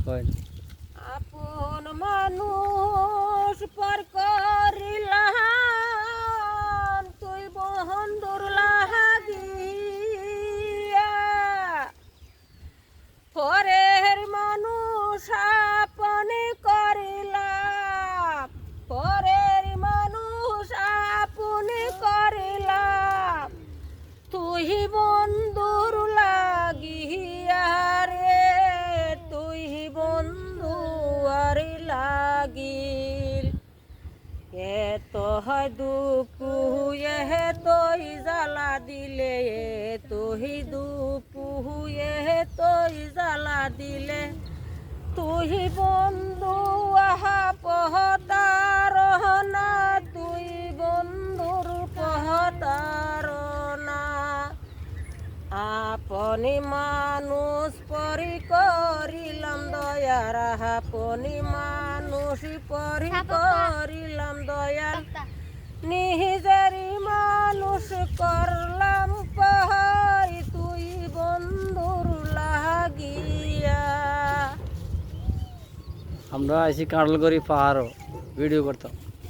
আপন মানুষ পর করিলাম তুই বন্ধুর লাগিয়া, পরের মানুষ আপন করিলাম, পরের মানুষ আপন করিলাম তুই বন্ধুর লাগিয়া রে, তুই বন্ধু আর লাগিল। এত হয় দুঃখ এ তুই জ্বালা দিলে, তুই দুঃখ এ তুই জ্বালা দিলে, তুই বন্ধু আহা পহতার না, তুই বন্ধুর পহতার না। আপনি মানুষ পরি করিলাম দয়ার, আপনি মানুষ পরি করিলাম দয়াল, নিজেরই মানুষ করলাম পাহাই তুই বন্ধুর লাগিয়া। আমরা আইসি কাঁঠালগড়ি পাহাড়ও ভিডিও করতাম।